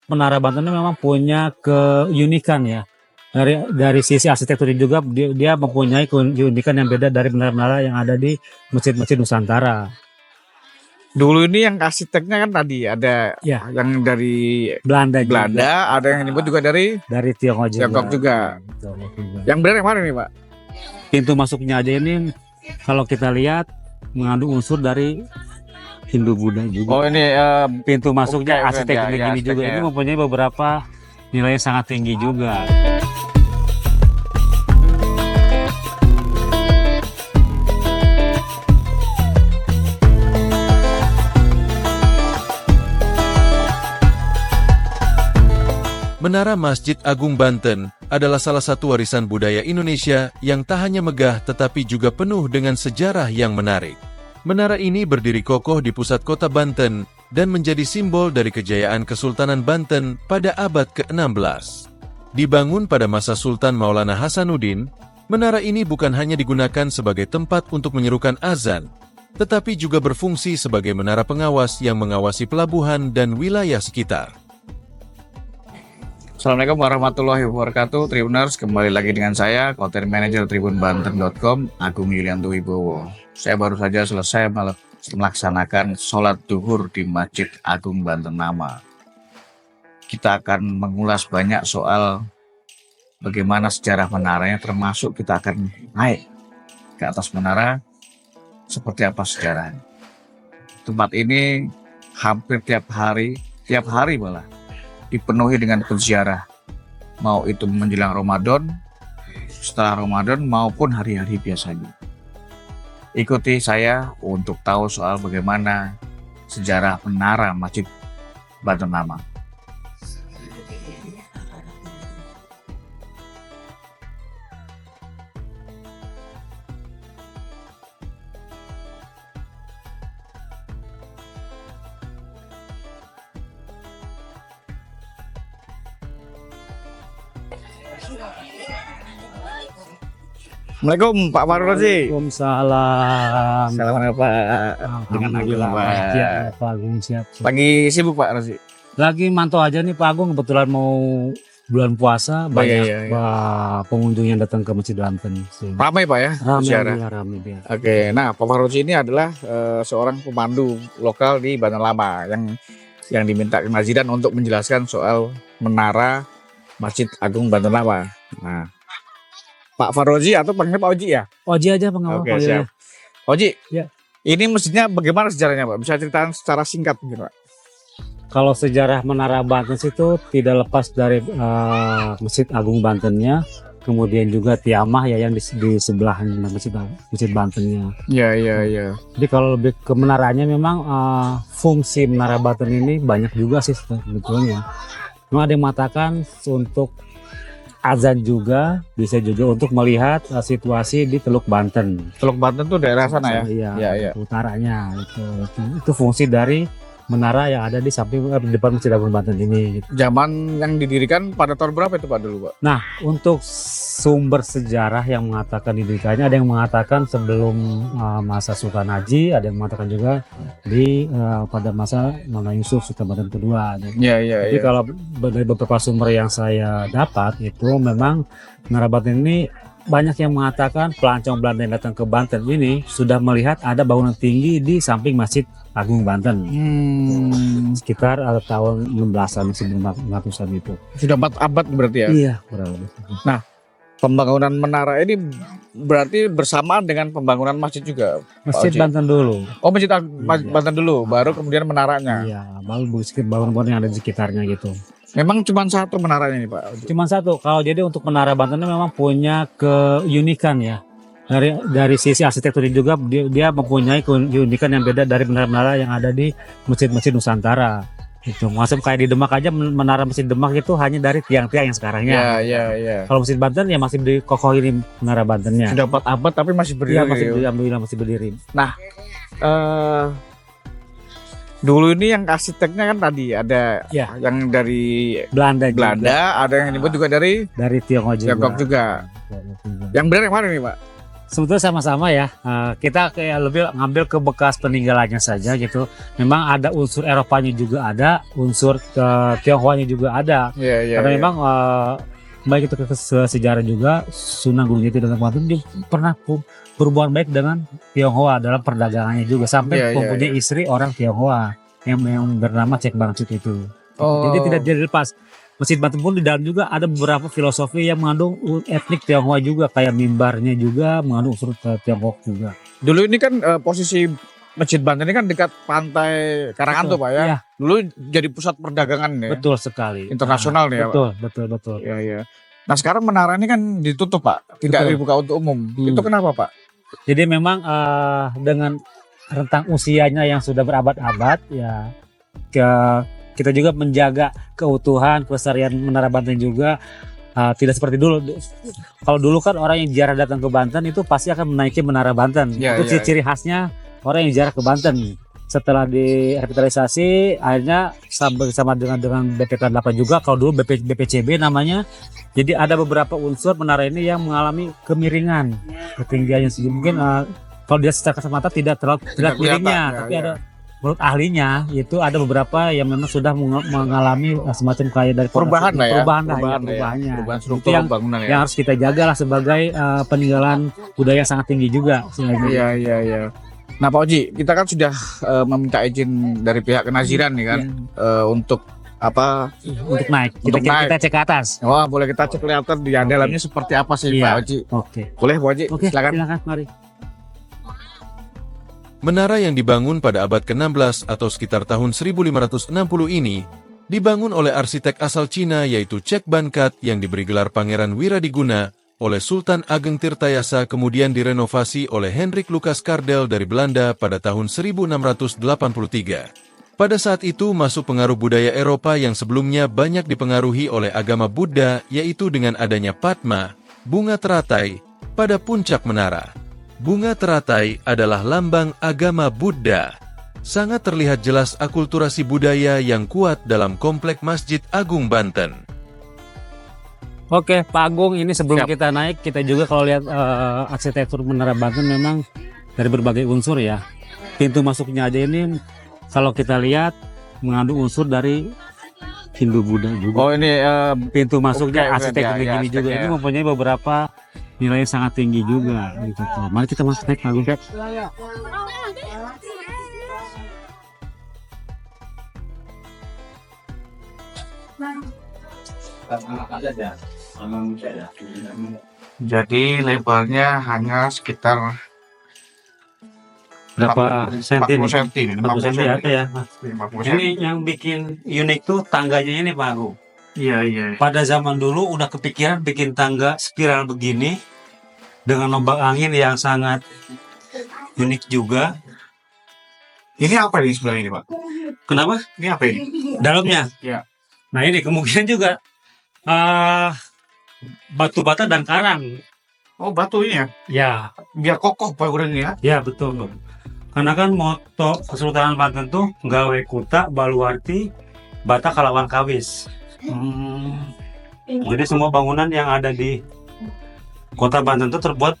Menara Banten ini memang punya keunikan ya. Dari sisi arsitektur juga dia mempunyai keunikan yang beda dari menara-menara yang ada di masjid-masjid Nusantara. Dulu ini yang arsiteknya kan tadi ada Ya, yang dari Belanda Belanda, ada yang nyebut juga dari dari Tiongkok juga. Tiongkok juga. Juga. Yang benar yang mana nih, Pak? Pintu masuknya aja ini kalau kita lihat mengandung unsur dari Hindu Buddha juga. Oh, ini Pintu masuknya oke, arsitekturnya ya, gini juga. arsiteknya. Ini mempunyai beberapa nilai yang sangat tinggi juga. Menara Masjid Agung Banten adalah salah satu warisan budaya Indonesia yang tak hanya megah tetapi juga penuh dengan sejarah yang menarik. Menara ini berdiri kokoh di pusat kota Banten dan menjadi simbol dari kejayaan Kesultanan Banten pada abad ke-16. Dibangun pada masa Sultan Maulana Hasanuddin, menara ini bukan hanya digunakan sebagai tempat untuk menyerukan azan, tetapi juga berfungsi sebagai menara pengawas yang mengawasi pelabuhan dan wilayah sekitar. Assalamualaikum warahmatullahi wabarakatuh, Tribuners. Kembali lagi dengan saya, Content Manager tribunbanten.com, Agung Yulianto Wibowo. Saya baru saja selesai melaksanakan sholat duhur di Masjid Agung Banten Nama. Kita akan mengulas banyak soal bagaimana sejarah menaranya, termasuk kita akan naik ke atas menara, seperti apa sejarahnya. Tempat ini hampir tiap hari malah dipenuhi dengan peziarah, mau itu menjelang Ramadan, setelah Ramadan maupun hari-hari biasanya. Ikuti saya untuk tahu soal bagaimana sejarah menara Masjid Banten Nama. Assalamualaikum Pak Farrozi. Waalaikumsalam. Assalamualaikum Pak. Dengan Alhamdulillah. Pak. Ya, Pak Agung siap. Lagi sibuk Pak Rozi? Lagi mantau aja nih Pak Agung, kebetulan mau bulan puasa, banyak pengunjung yang datang ke Masjid Banten. Ramai Pak ya? Ziarah. Ramai dia. Oke, nah Pak Farrozi ini adalah seorang pemandu lokal di Banten Lama yang diminta Kang Zidan untuk menjelaskan soal menara Masjid Agung Banten Lama. Nah, Pak Farrozi atau panggil Pak Oji ya? Oji aja pengawal. Oke, siap. Oji, Ya. ini masjidnya bagaimana sejarahnya Pak? Bisa ceritakan secara singkat mungkin Pak? Kalau sejarah Menara Banten itu tidak lepas dari Masjid Agung Bantennya, kemudian juga Tiamah ya yang di sebelah Masjid Bantennya. Iya. Jadi kalau lebih ke menaranya memang fungsi Menara Banten ini banyak juga sih sebetulnya. Memang ada yang mengatakan untuk azan juga, bisa juga untuk melihat situasi di Teluk Banten. Teluk Banten tuh daerah sana ya? Iya. Utaranya itu fungsi dari menara yang ada di samping di depan Masjid Agung Banten ini. Zaman yang didirikan pada tahun berapa itu Pak dulu Pak? Nah, untuk sumber sejarah yang mengatakan didirikannya, ada yang mengatakan sebelum masa Sultan Haji, ada yang mengatakan juga di pada masa Nona Yusuf Sultan Banten kedua. Iya. Jadi kalau dari beberapa sumber yang saya dapat itu memang Menara Banten ini banyak yang mengatakan pelancong Belanda yang datang ke Banten ini sudah melihat ada bangunan tinggi di samping Masjid Agung Banten. Sekitar tahun 16-an sebelum 400-an itu. Sudah 4 abad berarti ya? Iya, kurang lebih. Nah, pembangunan menara ini berarti bersamaan dengan pembangunan masjid juga? Masjid Pak Oji? Banten dulu. Oh, Masjid Banten dulu, baru kemudian menaranya. Iya, baru bangunan yang ada di sekitarnya gitu. Memang cuma satu menaranya nih Pak Oji? Cuma satu. Kalau jadi untuk Menara Banten memang punya keunikan ya. Dari sisi arsitektur juga dia mempunyai keunikan yang beda dari menara-menara yang ada di masjid-masjid Nusantara. Itu maksud kayak di Demak aja, menara Masjid Demak itu hanya dari tiang-tiang yang sekarangnya. Iya. Kalau Masjid Banten ya masih dikokoh ini menara Bantennya. Sudah 4 abad tapi masih berdiri. Iya, alhamdulillah masih berdiri. Dulu ini yang arsiteknya kan tadi ada Ya. yang dari Belanda, Belanda, ada yang nyebut juga dari dari Tiongkok juga. Tiongkok juga. Yang benar yang mana nih Pak? Sebetulnya sama-sama ya. Kita kayak lebih ngambil ke bekas peninggalannya saja gitu. Memang ada unsur Eropanya juga ada, unsur Tionghoanya juga ada. Iya, Karena memang baik itu ke sejarah juga, Sunan Gunung Jati dengan Banten dia pernah berhubungan baik dengan Tionghoa dalam perdagangannya juga sampai mempunyai istri orang Tionghoa yang bernama Cek Bangcut itu. Jadi tidak dilepas. Masjid Banten pun di dalam juga ada beberapa filosofi yang mengandung etnik Tionghoa juga, kayak mimbarnya juga mengandung unsur Tionghoa juga. Dulu ini kan posisi Masjid Banten ini kan dekat pantai Karangan tuh Pak ya. Iya. Dulu jadi pusat perdagangan ya. Betul sekali. Internasional nih ya Pak. Betul. Iya, iya. Nah sekarang menara ini kan ditutup Pak, tidak Betul. dibuka untuk umum. Itu kenapa Pak? Jadi memang dengan rentang usianya yang sudah berabad-abad ya, kita juga menjaga keutuhan kelestarian Menara Banten juga. Tidak seperti dulu. Kalau dulu kan orang yang jarang datang ke Banten itu pasti akan menaiki Menara Banten. Ya, Itu ciri khasnya orang yang jarang ke Banten. Setelah direvitalisasi, akhirnya bersama dengan BPK 8 juga. Kalau dulu BPCB namanya. Jadi ada beberapa unsur menara ini yang mengalami kemiringan ketinggiannya. Mungkin kalau dia secara kasat mata tidak miringnya, tapi ada. Menurut ahlinya itu ada beberapa yang memang sudah mengalami semacam kayak dari Perubahan perubahannya. Perubahan Itu struktur yang bangunan ya. yang harus kita jaga lah sebagai peninggalan budaya yang sangat tinggi juga. Iya. Nah Pak Oji, kita kan sudah meminta izin dari pihak kenaziran nih kan untuk apa? Untuk naik. Untuk naik. Kita cek ke atas. Wah boleh kita cek lihat di dalamnya seperti apa sih Iya. Pak Oji? Oke. Boleh Pak Oji? Oke, Silakan. mari. Menara yang dibangun pada abad ke-16 atau sekitar tahun 1560 ini dibangun oleh arsitek asal Cina yaitu Cek Bankat yang diberi gelar Pangeran Wiradiguna oleh Sultan Ageng Tirtayasa, kemudian direnovasi oleh Hendrik Lucas Kardel dari Belanda pada tahun 1683. Pada saat itu masuk pengaruh budaya Eropa yang sebelumnya banyak dipengaruhi oleh agama Buddha, yaitu dengan adanya Padma, bunga teratai, pada puncak menara. Bunga teratai adalah lambang agama Buddha. Sangat terlihat jelas akulturasi budaya yang kuat dalam komplek Masjid Agung Banten. Oke, Pak Agung, ini sebelum Siap. kita naik, kita juga kalau lihat arsitektur Menara Banten memang dari berbagai unsur ya. Pintu masuknya aja ini kalau kita lihat mengandung unsur dari Hindu Buddha juga. Oh ini Pintu masuknya oke, arsitektur ya, begini juga. arsiteknya. Ini mempunyai beberapa nilai yang sangat tinggi juga. Gitu. Mari kita masuk naik, Pak Agung. jadi lebarnya hanya sekitar Berapa senti 40 nih? senti nih, 40 senti ada ya. 50 senti. Ini yang bikin unik tuh tangganya ini, Pak Agung. Iya. Pada zaman dulu udah kepikiran bikin tangga spiral begini dengan lubang angin yang sangat unik juga. Ini apa ini sebelah ini Pak? Kenapa? Ini apa ini? Dalamnya. Iya. Nah ini kemungkinan juga batu bata dan karang. Oh batu ini ya? Ya, Biar kokoh bangunannya ya? ya betul. Karena kan moto Kesultanan Banten tuh gawe kuta, baluarti, bata kalawan kawis. Jadi semua bangunan yang ada di kota Banten itu terbuat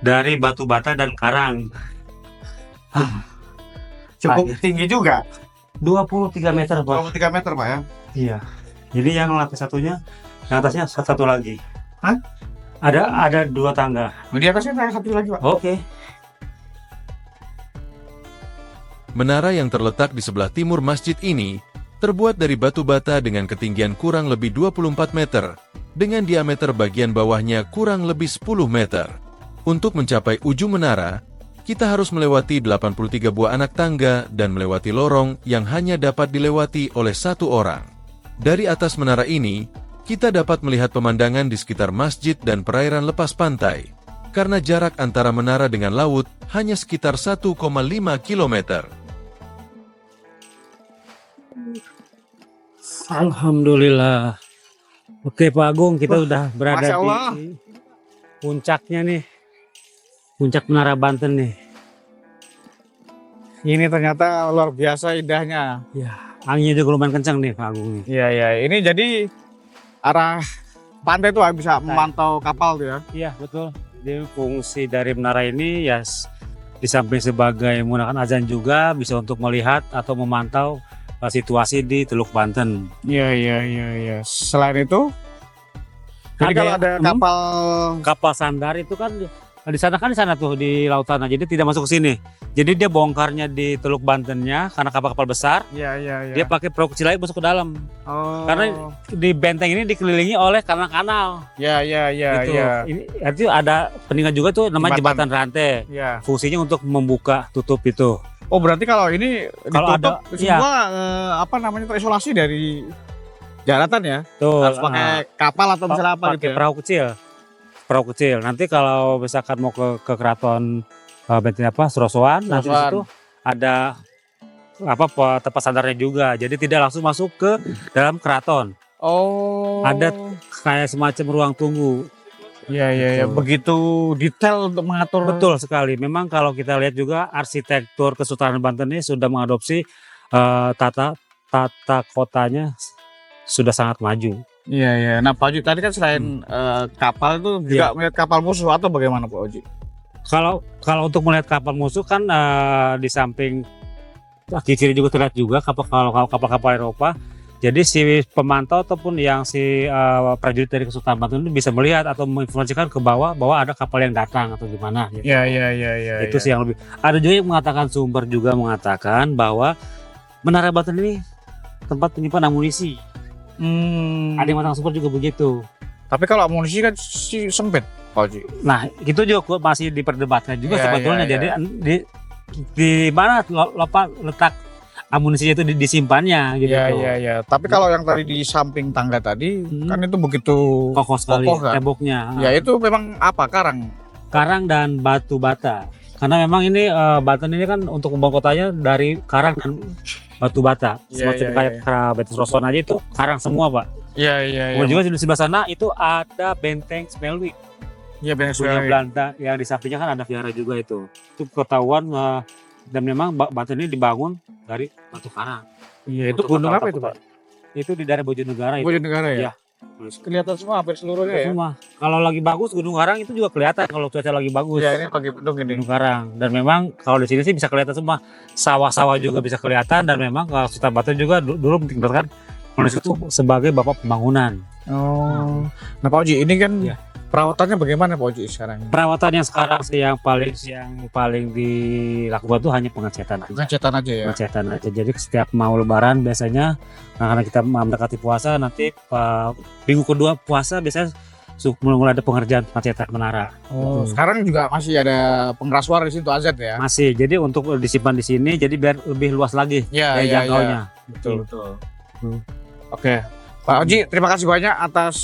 dari batu bata dan karang. Cukup tinggi juga. 23 meter, Pak. 23 meter Pak ya? Iya. Jadi yang lantai satunya, yang atasnya satu lagi. Hah? Ada 2 tangga. Di atasnya ada satu lagi Pak. Oke. Menara yang terletak di sebelah timur masjid ini terbuat dari batu bata dengan ketinggian kurang lebih 24 meter, dengan diameter bagian bawahnya kurang lebih 10 meter. Untuk mencapai ujung menara, kita harus melewati 83 buah anak tangga dan melewati lorong yang hanya dapat dilewati oleh 1 orang. Dari atas menara ini, kita dapat melihat pemandangan di sekitar masjid dan perairan lepas pantai, karena jarak antara menara dengan laut hanya sekitar 1,5 kilometer. Alhamdulillah. Oke Pak Agung, kita Wah, udah berada Masya Allah. di puncaknya nih. Puncak Menara Banten nih. Ini ternyata luar biasa indahnya. Ya, anginnya juga lumayan kencang nih Pak Agung nih. Iya. Ini jadi arah pantai tuh bisa memantau kapal tuh ya. Iya, betul. Jadi fungsi dari menara ini ya di samping sebagai menggunakan azan juga bisa untuk melihat atau memantau situasi di Teluk Banten. Iya. Selain itu, jadi Ada kalau ya, ada kapal, Kapal sandar itu kan di sana tuh di lautan, jadi tidak masuk ke sini. Jadi dia bongkarnya di Teluk Bantennya karena kapal-kapal besar, iya. dia pakai perahu kecil lagi masuk ke dalam. Oh. Karena di benteng ini dikelilingi oleh kanal-kanal. Iya. Gitu. Ini itu ada peninggalan juga tuh namanya Jembatan. jembatan rantai. Iya. Fungsinya untuk membuka tutup itu. Oh, berarti kalau ini Kalau ditutup ada- iya. semua terisolasi dari daratan ya? Tuh, Harus pakai kapal atau misalnya apa gitu pakai ya? perahu kecil. Nanti kalau misalkan mau ke keraton Benteng Serosoan, nanti di Serosoan. situ ada tempat sandarnya juga. Jadi tidak langsung masuk ke dalam keraton. Oh. Ada kayak semacam ruang tunggu. Iya. Betul. Begitu detail untuk mengatur. Betul sekali. Memang kalau kita lihat juga arsitektur Kesultanan Banten ini sudah mengadopsi tata kotanya sudah sangat maju. Iya. Nah, Pak Oji tadi kan selain kapal itu juga melihat kapal musuh atau bagaimana Pak Oji? Kalau untuk melihat kapal musuh kan di samping kiri juga terlihat juga kapal-kapal Eropa. Jadi si pemantau ataupun yang si prajurit dari Kesultanan Banten itu bisa melihat atau menginformasikan ke bawah bahwa ada kapal yang datang atau gimana. Gitu. Iya. Itu sih yang lebih. Ada juga yang mengatakan sumber juga mengatakan bahwa Menara Banten ini tempat penyimpan amunisi. Ada yang mengatakan sumber juga begitu. Tapi kalau amunisi kan sempit Pak Oji. Nah, itu juga masih diperdebatkan juga Iya, sebetulnya. iya. Jadi di mana letak amunisinya itu disimpannya gitu. Iya. Tapi kalau yang tadi di samping tangga tadi kan itu begitu Kokoh sekali kokoh, kan? temboknya. Ya itu memang apa karang? Karang dan batu bata. Karena memang ini Banten ini kan untuk membangun kotanya dari karang dan batu bata. Iya, Semacam iya, kayak Benteng Roson aja itu karang semua, Pak. Iya. Kemudian juga di sebelah sana itu ada benteng Smelwi. Iya benar Punya Belanda yang di sampingnya kan ada Viara juga itu. Itu ketahuan dan memang Banten ini dibangun dari batu karang. Iya itu Untuk gunung kota-kota apa itu Pak? Itu di daerah Bojonegara itu. Bojonegara ya? Iya. Kelihatan semua hampir seluruhnya ya? Semua. Kalau lagi bagus Gunung Karang itu juga kelihatan kalau cuaca lagi bagus. Ya ini pakai bedung ini. Gunung Karang. Dan memang kalau di sini sih bisa kelihatan semua. Sawah-sawah juga bisa kelihatan dan memang kalau Sultan Batu juga dulu meninggalkan manusia itu sebagai bapak pembangunan. Oh. Nah Pak Oji ini kan Iya. perawatannya bagaimana Pak Oji sekarang? Perawatan yang sekarang sih yang paling dilakukan tuh hanya pengecetan aja. Pengecetan aja ya? Pengecetan aja. Jadi setiap mau lebaran biasanya karena kita mendekati puasa nanti minggu kedua puasa biasanya mulai ada pengerjaan pengecetan menara. Oh, sekarang juga masih ada pengeras suara di situ azan ya? Masih. Jadi untuk disimpan di sini jadi biar lebih luas lagi Iya, jangkaunya. Betul. Oke. Pak Oji, terima kasih banyak atas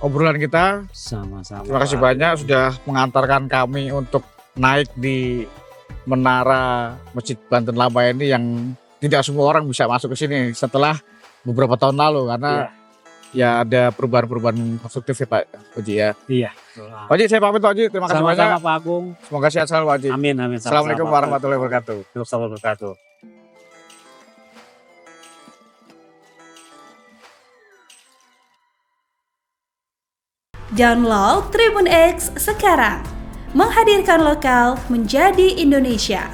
obrolan kita. Sama-sama. Terima kasih banyak sudah mengantarkan kami untuk naik di menara Masjid Banten Lama ini yang tidak semua orang bisa masuk ke sini setelah beberapa tahun lalu karena ya ada perubahan-perubahan konstruktif ya Pak Oji ya. Iya. Pak Oji, saya pamit Pak Oji, terima kasih banyak. Sama-sama Pak Agung. Semoga sehat selalu Pak Oji. Amin. Assalamualaikum warahmatullahi wabarakatuh. Assalamualaikum warahmatullahi wabarakatuh. Download Tribun X sekarang, menghadirkan lokal menjadi Indonesia.